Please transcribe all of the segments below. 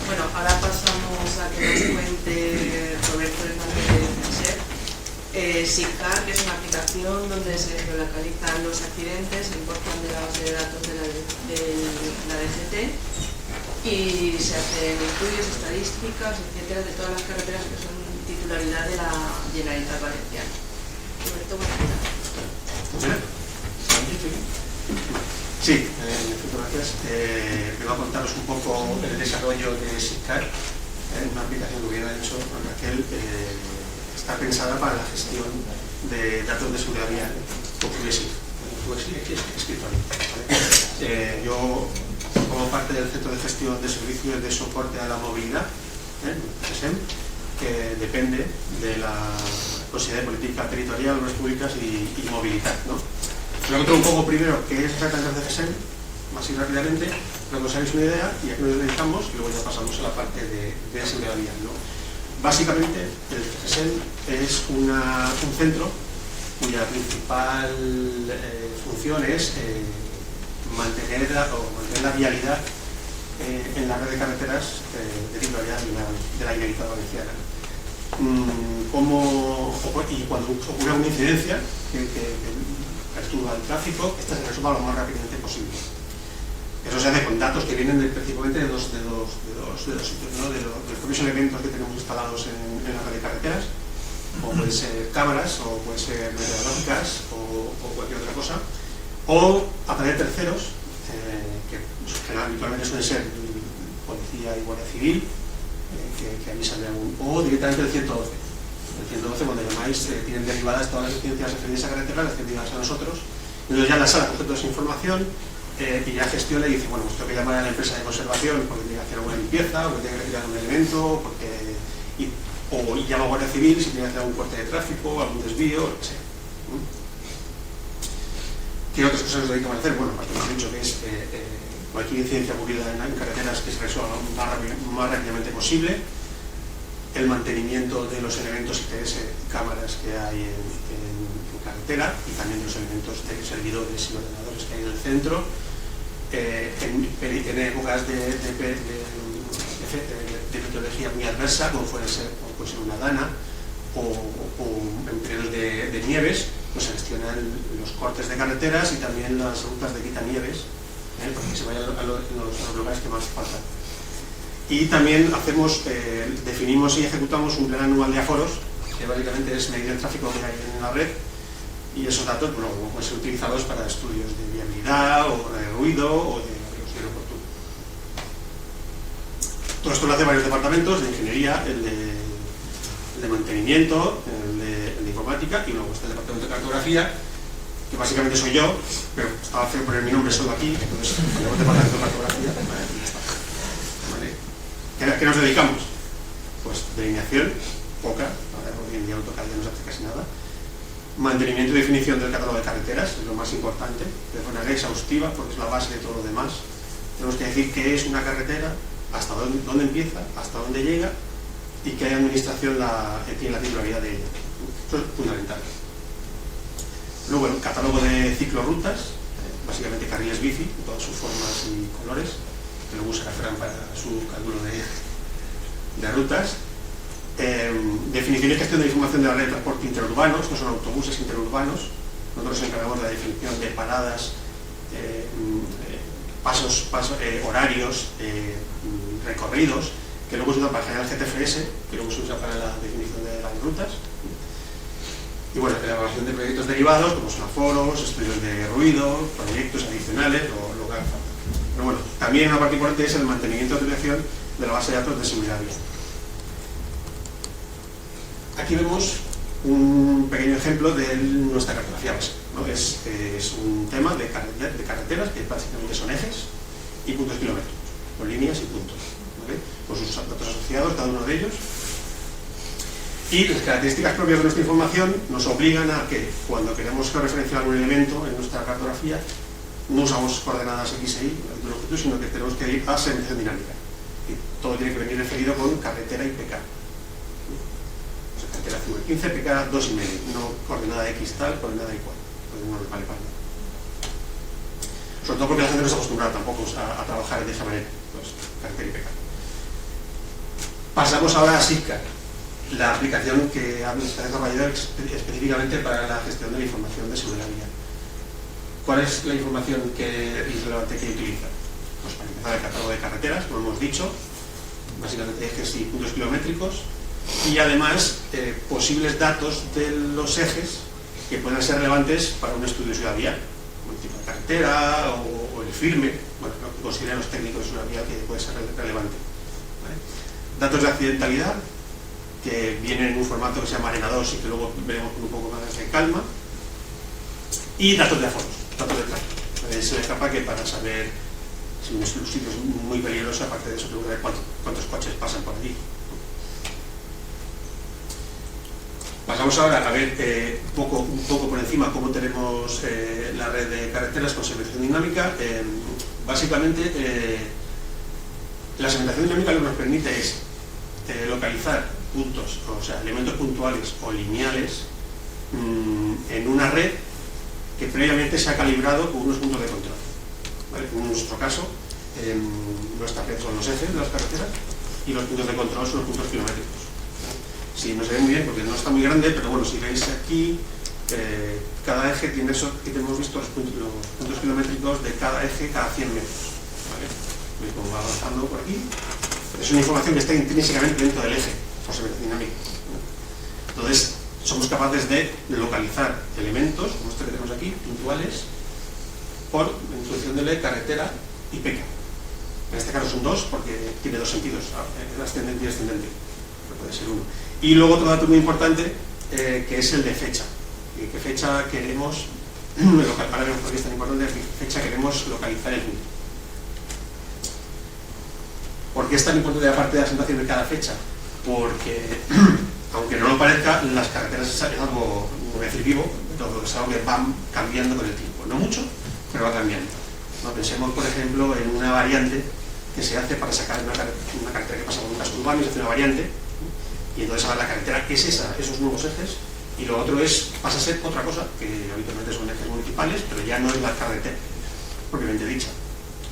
Bueno, ahora pasamos a que nos cuente Roberto Hernández de CENSER. SICAR, que es una aplicación donde se geolocalizan los accidentes, se importan de la base de datos de la DGT y se hacen estudios, estadísticas, etcétera, de todas las carreteras que son titularidad de la Generalitat Valenciana. Roberto, buenas tardes. Sí, gracias. Vengo a contaros un poco el desarrollo de SICAR, una aplicación que hubiera hecho Raquel. Está pensada para la gestión de datos de seguridad vial con QSI. QSI es escritorio. ¿Vale? Yo formo parte del Centro de Gestión de Servicios de Soporte a la Movilidad, CESEM, que depende de la Consejería de Política Territorial, Obras Públicas y Movilidad, ¿no? Os voy a contar un poco primero qué es exactamente el CESEM, así rápidamente, para que os hagáis una idea y a qué nos dedicamos, y luego ya pasamos a la parte de seguridad vial, ¿no? Básicamente, el CESEM es un centro cuya principal función es mantener la vialidad en la red de carreteras de titularidad de la Generalitat Valenciana. Y cuando ocurre una incidencia que perturba el tráfico, esta se resuelva lo más rápidamente posible. Eso se hace con datos que vienen principalmente de dos sitios, ¿no? de los propios elementos que tenemos instalados en la red de carreteras, o pueden ser cámaras, o pueden ser meteorológicas, o cualquier otra cosa, o a través de terceros, que habitualmente suelen ser policía y guardia civil, que avisan de algún, o directamente el 112. El 112, cuando llamáis, tienen derivadas todas las incidencias referidas a carretera, las derivadas a nosotros, entonces ya la sala coge toda esa información y ya gestiona y dice, bueno, pues tengo que llamar a la empresa de conservación porque tiene que hacer alguna limpieza, o porque tiene que retirar un elemento, o llama a Guardia Civil si tiene que hacer algún corte de tráfico, algún desvío, lo que sea. ¿Qué otras cosas nos dedicamos a hacer? Bueno, aparte hemos dicho que es cualquier incidencia ocurrida en carreteras que se resuelva lo más rápidamente posible, el mantenimiento de los elementos ITS y cámaras que hay en carretera y también los elementos de servidores y ordenadores que hay en el centro. En épocas de meteorología muy adversa, como puede ser una dana, o en periodos de nieves, pues se gestionan los cortes de carreteras y también las rutas de quitanieves, para que se vayan a los lugares que más faltan. Y también definimos y ejecutamos un plan anual de aforos, que básicamente es medir el tráfico que hay en la red, y esos datos pueden ser utilizados para estudios de viabilidad, o de ruido, o de riesgo oportuno. Todo esto lo hacen varios departamentos, de ingeniería, el de mantenimiento, el de informática, y luego está el departamento de cartografía, que básicamente soy yo, pero estaba feo poner mi nombre solo aquí, entonces ponemos departamento de cartografía, ¿vale? ¿Qué nos dedicamos? Pues delineación, poca, hoy en día AutoCAD ya no se hace casi nada. Mantenimiento y definición del catálogo de carreteras, es lo más importante, de manera exhaustiva, porque es la base de todo lo demás. Tenemos que decir qué es una carretera, hasta dónde empieza, hasta dónde llega, y qué administración tiene la titularidad de ella. Eso es fundamental. Luego el catálogo de ciclorrutas, básicamente carriles bici, de todas sus formas y colores, que luego se referan para su cálculo de rutas. Definición y gestión de la información de la red de transporte interurbano, estos son autobuses interurbanos. Nosotros nos encargamos de la definición de paradas, horarios, recorridos, que luego se usa para generar el GTFS, que luego se usa para la definición de las rutas. Y bueno, la elaboración de proyectos derivados, como son aforos, estudios de ruido, proyectos adicionales, lo que haga falta. Pero bueno, también una parte importante es el mantenimiento y utilización de la base de datos de seguridad vial. Aquí vemos un pequeño ejemplo de nuestra cartografía base, ¿no? Es un tema de carreteras que básicamente son ejes y puntos kilométricos, con líneas y puntos, ¿vale? Con sus datos asociados, cada uno de ellos. Y las características propias de nuestra información nos obligan a que, cuando queremos referenciar algún elemento en nuestra cartografía, no usamos coordenadas X e Y, sino que tenemos que ir a segmentación dinámica. Y todo tiene que venir referido con carretera y PK. Carretera 15, PK 2,5, no coordenada X tal, coordenada Y cual. Pues no nos vale para nada. Sobre todo porque la gente no está acostumbrada tampoco a trabajar de esa manera, pues carretera y PK. Pasamos ahora a SICCAR, la aplicación que ha desarrollado específicamente para la gestión de la información de seguridad vial. ¿Cuál es la información relevante que utiliza? Pues para empezar, el catálogo de carreteras, como hemos dicho, básicamente ejes y puntos kilométricos, y además posibles datos de los ejes que puedan ser relevantes para un estudio de seguridad vial, como el tipo de carretera o el firme, bueno, lo que consideren los técnicos de seguridad vial que puede ser relevante. ¿Vale? Datos de accidentalidad, que vienen en un formato que se llama Arena 2 y que luego veremos con un poco más de calma, y datos de aforos, datos de tráfico. Es la etapa que para saber si un sitio es muy peligroso, aparte de eso, preguntar cuántos coches pasan por allí. Pasamos ahora a ver un poco por encima cómo tenemos la red de carreteras con segmentación dinámica. Básicamente, la segmentación dinámica lo que nos permite es localizar puntos, o sea, elementos puntuales o lineales en una red que previamente se ha calibrado con unos puntos de control. ¿Vale? En nuestro caso, nuestra red son los ejes de las carreteras y los puntos de control son los puntos kilométricos. Sí, no se ve muy bien porque no está muy grande, pero bueno, si veis aquí, cada eje tiene eso, que hemos visto los puntos kilométricos de cada eje cada 100 metros. ¿Vale? ¿Veis cómo va avanzando por aquí? Es una información que está intrínsecamente dentro del eje, por segmentación dinámica. Entonces, somos capaces de localizar elementos, como este que tenemos aquí, puntuales, por introducción de ley, carretera y peca. En este caso son dos, porque tiene dos sentidos, ascendente y descendente, pero puede ser uno. Y luego otro dato muy importante, que es el de fecha. ¿Qué fecha queremos localizar? Para ver por qué es tan importante, ¿qué fecha queremos localizar el punto? ¿Por qué es tan importante la parte de la presentación de cada fecha? Porque, aunque no lo parezca, las carreteras es algo, no voy a decir vivo, pero es algo que va cambiando con el tiempo. No mucho, pero va cambiando. ¿No? Pensemos, por ejemplo, en una variante que se hace para sacar una carretera que pasa por un casco urbano y se hace una variante, y entonces ahora la carretera es esa, esos nuevos ejes, y lo otro pasa a ser otra cosa, que habitualmente son ejes municipales, pero ya no es la carretera propiamente dicha.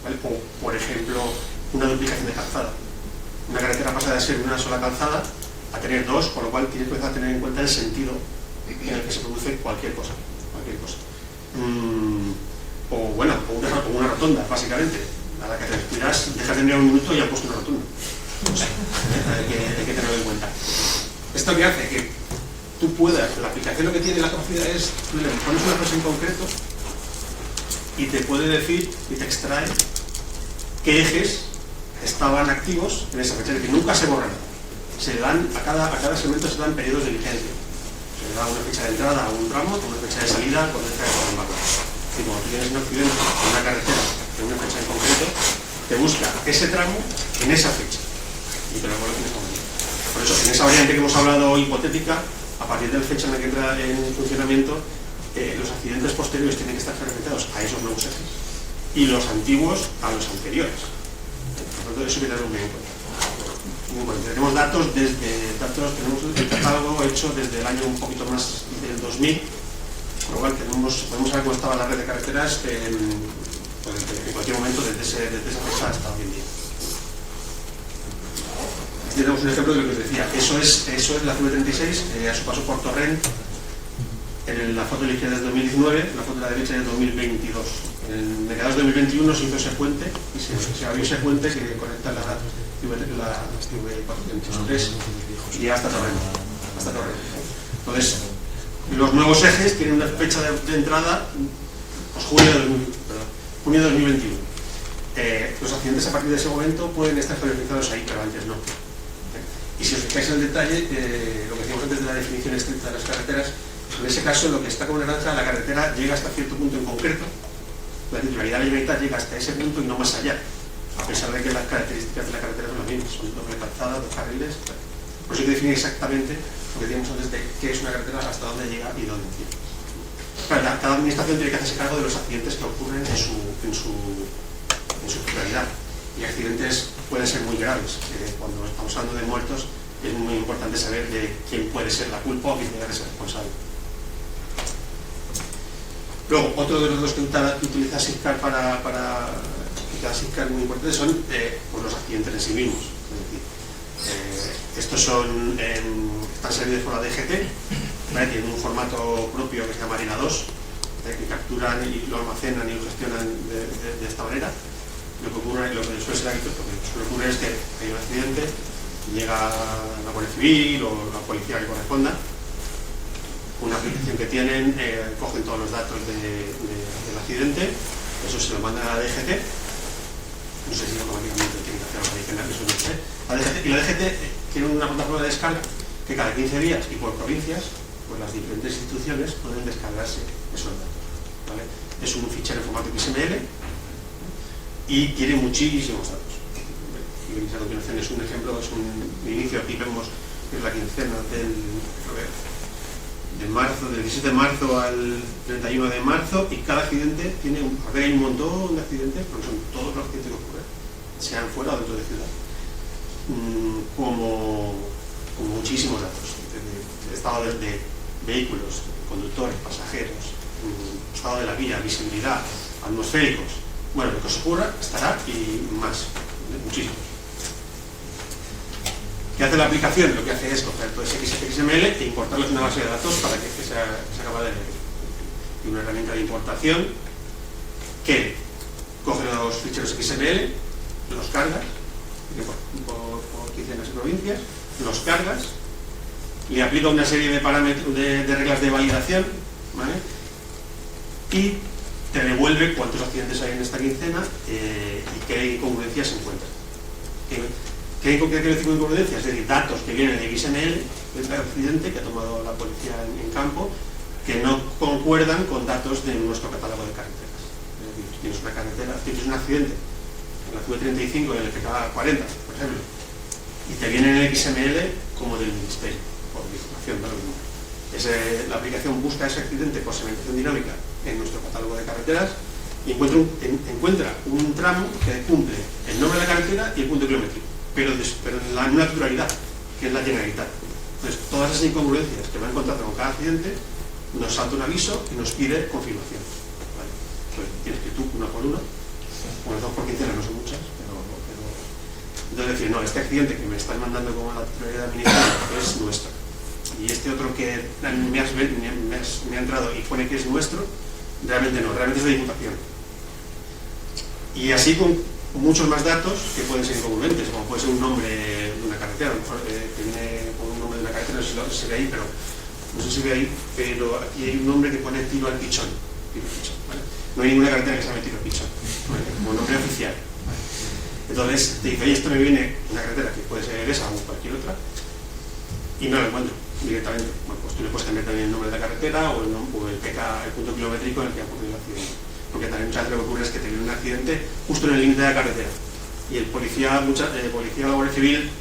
¿Vale? O, por ejemplo, una duplicación de calzada. Una carretera pasa de ser una sola calzada a tener dos, con lo cual tienes que empezar a tener en cuenta el sentido en el que se produce cualquier cosa. O bueno, o una rotonda, básicamente. A la que te respiras, dejas de mirar un minuto y ya has puesto una rotonda. O sea, hay que tenerlo en cuenta. ¿Esto qué hace? Que tú puedas, la aplicación lo que tiene la capacidad es, tú le pones una cosa en concreto y te puede decir y te extrae qué ejes estaban activos en esa fecha, es decir, nunca se borran. Se dan, a cada segmento se dan periodos de vigencia. Se le da una fecha de entrada a un tramo, con una fecha de salida, con una fecha de embargo. Y cuando tienes un accidente en una carretera en una fecha en concreto, te busca ese tramo en esa fecha. Y te lo coloca en ese momento. Por eso, en esa variante que hemos hablado hipotética, a partir de la fecha en la que entra en funcionamiento, los accidentes posteriores tienen que estar referenciados a esos nuevos ejes y los antiguos a los anteriores. Por lo tanto, eso hay que tenerlo muy en cuenta. Tenemos datos tenemos el catálogo hecho desde el año un poquito más del 2000, por lo cual podemos saber cómo estaba la red de carreteras en cualquier momento desde esa fecha hasta hoy en día. Aquí tenemos un ejemplo de lo que os decía. Eso es la CV36 a su paso por Torrent. En la foto de la izquierda es de 2019, la foto de la derecha es de 2022. En mediados de 2021 se hizo ese puente y se abrió ese puente que conecta las CV403 y hasta Torrent. Entonces, los nuevos ejes tienen una fecha de entrada, pues junio de 2021. Los accidentes a partir de ese momento pueden estar geolocalizados ahí, pero antes no. Y si os fijáis en el detalle, lo que decíamos antes de la definición estricta de las carreteras, en ese caso lo que está como naranja, la carretera llega hasta cierto punto en concreto, la titularidad de la Generalitat llega hasta ese punto y no más allá, a pesar de que las características de la carretera son las mismas, son doble calzada, dos carriles. Por eso hay que definir exactamente lo que decíamos antes de qué es una carretera, hasta dónde llega y dónde empieza. Claro, cada administración tiene que hacerse cargo de los accidentes que ocurren en su titularidad. Y accidentes pueden ser muy graves. Cuando estamos hablando de muertos, es muy importante saber de quién puede ser la culpa o quién debe ser responsable. Luego, otro de los dos que utiliza SICCAR que da SICCAR muy importante son pues los accidentes en sí mismos. Es decir, Estos están servidos por la DGT, ¿vale? Tienen un formato propio que se llama Arena 2, que capturan y lo almacenan y lo gestionan de esta manera. Lo que suele ocurrir es que hay un accidente, llega la Guardia Civil o la policía que corresponda, una aplicación que tienen, cogen todos los datos del accidente, eso se lo mandan a la DGT, no sé si automáticamente tienen que hacer algo adicional, eso no sé. Y la DGT tiene una plataforma de descarga que cada 15 días y por provincias, pues las diferentes instituciones pueden descargarse esos datos, ¿vale? Es un fichero en formato XML y tiene muchísimos datos. Y a continuación es un ejemplo, es un inicio, aquí vemos que es la quincena de marzo, del 17 de marzo al 31 de marzo, y cada accidente tiene hay un montón de accidentes, porque son todos los accidentes que ocurren, sean fuera o dentro de ciudad, como muchísimos datos, de estado de vehículos, conductores, pasajeros, estado de la vía, visibilidad, atmosféricos. Bueno, lo que os ocurra estará y más, muchísimos. ¿Qué hace la aplicación? Lo que hace es coger todo ese XML e importarlo en una base de datos para que se acabe de leer. Y una herramienta de importación que coge los ficheros XML, los cargas, por quincenas y provincias, los cargas, le aplica una serie de parámetros, de reglas de validación, ¿vale? Y te devuelve cuántos accidentes hay en esta quincena y qué incongruencias se encuentran. ¿Qué quiere decir con incongruencias? Es decir, datos que vienen de XML, del accidente que ha tomado la policía en campo, que no concuerdan con datos de nuestro catálogo de carreteras. Es decir, tienes una carretera, tienes un accidente en la CV35 en el FK40, por ejemplo, y te viene en el XML como del ministerio, por información, ¿no? La aplicación busca ese accidente por segmentación dinámica en nuestro catálogo de carreteras y encuentra un tramo que cumple el nombre de la carretera y el punto kilométrico, pero en la naturalidad, que es la Generalitat. Entonces, todas esas incongruencias que va encontrando con cada accidente, nos salta un aviso y nos pide confirmación, ¿vale? Pues tienes que tú, una por una, unas 2 por quincena, no son muchas, pero entonces decir, no, este accidente que me están mandando como la titularidad administrativa es nuestro, y este otro que me ha entrado y pone que es nuestro, realmente no, realmente es de Diputación. Y así con muchos más datos que pueden ser incongruentes, como puede ser un nombre de una carretera, a lo mejor que viene con un nombre de una carretera, no sé si se ve ahí, pero no sé si se ve ahí, pero aquí hay un nombre que pone tiro al pichón, ¿vale? No hay ninguna carretera que se llame tiro al pichón, ¿vale? Como nombre oficial, ¿vale? Entonces te dice, oye, esto me viene una carretera que puede ser esa o cualquier otra, y no la encuentro directamente. Bueno, pues tú le puedes cambiar también el nombre de la carretera o el PK, el punto kilométrico en el que ha ocurrido el accidente. Porque también muchas veces lo que ocurre es que te viene un accidente justo en el límite de la carretera y el policía o la Guardia Civil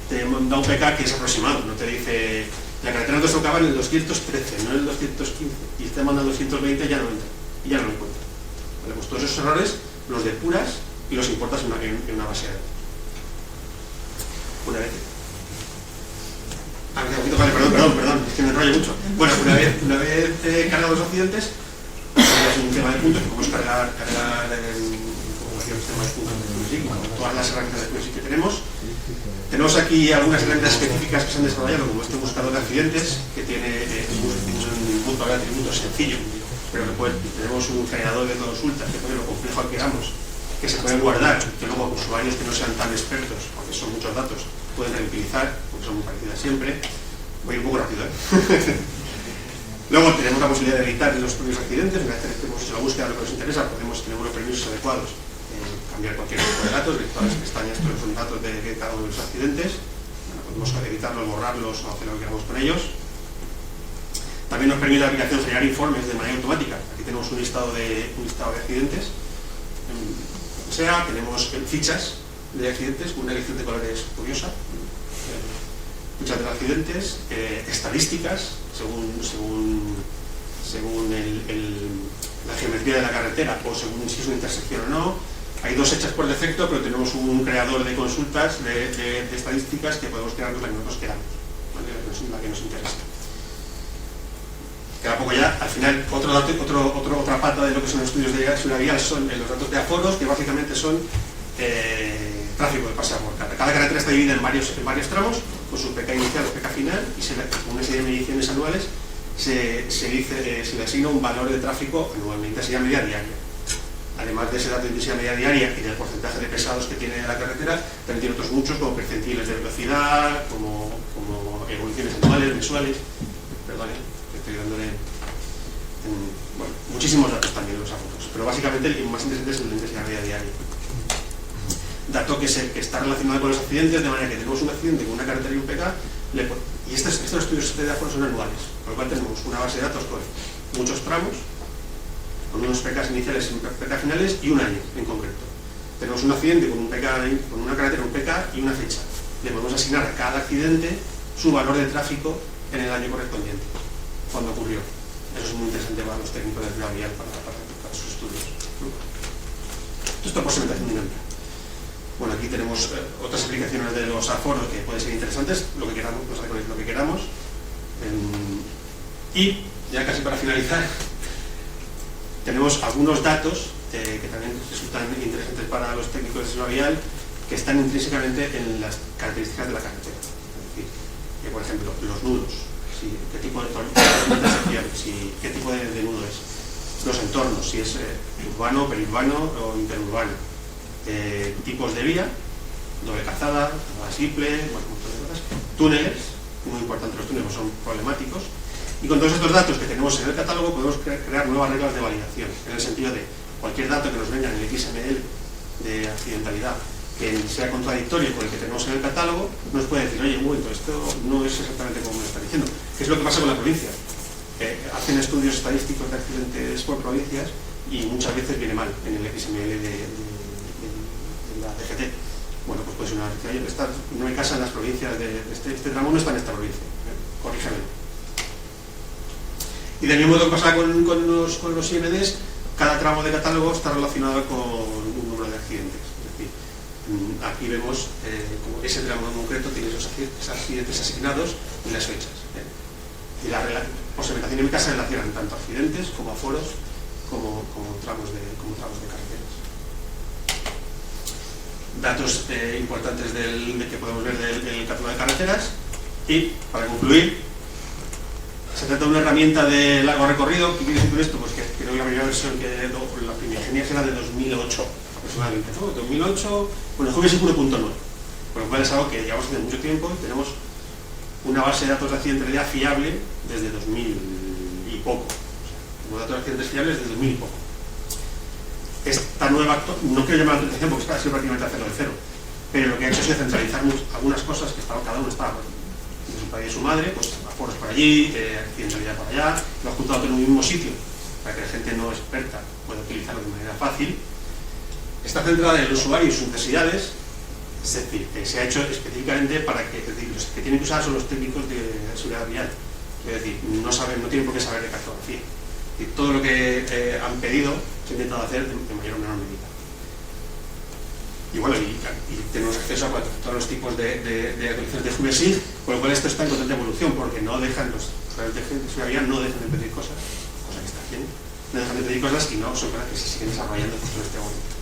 te da un PK que es aproximado, no te dice la carretera entonces tocaba en el 213, no en el 215, y te manda 220 y ya no entra, y ya no lo encuentra. Vale, pues todos esos errores los depuras y los importas en una base de datos. Una vez. Vale, perdón, es que me enrollo mucho. Bueno, una vez cargados los accidentes, es un tema de puntos, podemos cargar información, tema de puntos, todas las herramientas de Qlik que tenemos. Tenemos aquí algunas herramientas específicas que se han desarrollado, como este buscador de accidentes, que tiene un punto de atributos sencillo, pero que tenemos un generador de consultas, que puede lo complejo que queramos, que se pueden guardar, que luego usuarios que no sean tan expertos, porque son muchos datos, pueden reutilizar, porque son muy parecidas siempre. Voy un poco rápido, ¿eh? Luego tenemos la posibilidad de editar los propios accidentes. Una vez que hemos hecho la búsqueda de lo que nos interesa, podemos tener unos permisos adecuados, cambiar cualquier tipo de datos, todas las pestañas, estos son datos de cada uno de los accidentes. Bueno, podemos editarlos, borrarlos o hacer lo que queramos con ellos. También nos permite la aplicación generar informes de manera automática. Aquí tenemos un listado de accidentes. Tenemos fichas de accidentes con una elección de colores curiosa. Fichas de accidentes, estadísticas según la geometría de la carretera o según si es una intersección o no. Hay 2 hechas por defecto, pero tenemos un creador de consultas de estadísticas que podemos crear la que nosotros queramos, ¿vale? La que nos interesa. Queda poco ya. Al final, otra pata de lo que son los estudios de seguridad vial son los datos de aforos, que básicamente son tráfico de pasear por carretera. Cada carretera está dividida en varios tramos, pues con su PK inicial o PK final, y con una serie de mediciones anuales se le asigna un valor de tráfico anualmente, se llama media diaria. Además de ese dato de intensidad media diaria y del porcentaje de pesados que tiene la carretera, también tiene otros muchos, como percentiles de velocidad, como evoluciones anuales, mensuales, perdón, estoy dándole bueno, muchísimos datos también los aforos, pero básicamente el más interesante es el de intensidad media diaria. Dato que está relacionado con los accidentes, de manera que tenemos un accidente con una carretera y un PK, y estos estudios de aforos son anuales, por lo cual tenemos una base de datos con muchos tramos, con unos PKs iniciales y PK finales, y un año en concreto. Tenemos un accidente con una carretera, un PK y una fecha. Le podemos asignar a cada accidente su valor de tráfico en el año correspondiente, cuando ocurrió. Eso es muy interesante para los técnicos de seguridad vial para sus estudios. Esto por segmentación dinámica. Bueno, aquí tenemos otras aplicaciones de los aforos que pueden ser interesantes, lo que queramos, lo que queramos. Y ya casi para finalizar, tenemos algunos datos que también resultan interesantes para los técnicos de seguridad vial, que están intrínsecamente en las características de la carretera. Es decir, que, por ejemplo, los nudos, qué tipo de qué tipo de nudo es, los entornos, si es urbano, periurbano o interurbano, tipos de vía, doble calzada, simple, bueno, un montón de cosas, túneles, muy importante, los túneles son problemáticos. Y con todos estos datos que tenemos en el catálogo podemos crear nuevas reglas de validación, en el sentido de cualquier dato que nos venga en el XML de accidentalidad que sea contradictorio con el que tenemos en el catálogo, nos puede decir, oye, un momento, esto no es exactamente como me lo está diciendo. ¿Qué es lo que pasa con la provincia? Hacen estudios estadísticos de accidentes por provincias y muchas veces viene mal en el XML de la DGT. Bueno, pues puede ser una noticia, oye, no hay casa en las provincias de este tramo, no está en esta provincia, corríjamelo. Y del mismo modo que pasa con los IMDs, cada tramo de catálogo está relacionado con un número de accidentes. Es decir, aquí vemos como ese tramo en concreto tiene esos accidentes asignados y las fechas. Y por segmentación dinámica se relacionan tanto accidentes como aforos como tramos de carreteras. Datos importantes que podemos ver del catálogo de carreteras. Y para concluir, se trata de una herramienta de largo recorrido. ¿Qué quiere decir con esto? Pues que creo que la primera versión la primigenia será de 2008 aproximadamente, ¿no? 2008, bueno, el jueves es 1.9, por lo cual es algo que llevamos hace mucho tiempo y tenemos una base de datos de accidentalidad fiable desde 2000 y poco. O sea, tenemos datos de accidentes fiables desde 2000 y poco. Esta nueva, no quiero llamar la actualización porque ha sido prácticamente hacerlo de cero, pero lo que ha hecho es centralizar algunas cosas que cada uno estaba de su padre y su madre, pues aforos por allí, accidentalidad por allá, lo ha juntado todo en un mismo sitio para que la gente no experta pueda utilizarlo de manera fácil. Está centrada en el usuario y sus necesidades, es decir, que se ha hecho específicamente para que, es decir, los que tienen que usar son los técnicos de seguridad vial, es decir, no tienen por qué saber de cartografía. Y todo lo que han pedido se ha intentado hacer de mayor o menor medida. Y bueno, y tenemos acceso a todos los tipos de actualizaciones de GVSIG, por lo cual esto está en constante evolución, porque no dejan los usuarios de seguridad vial no dejan de pedir cosas, cosa que está bien, no dejan de pedir cosas y no son cosas que se siguen desarrollando justo en este momento.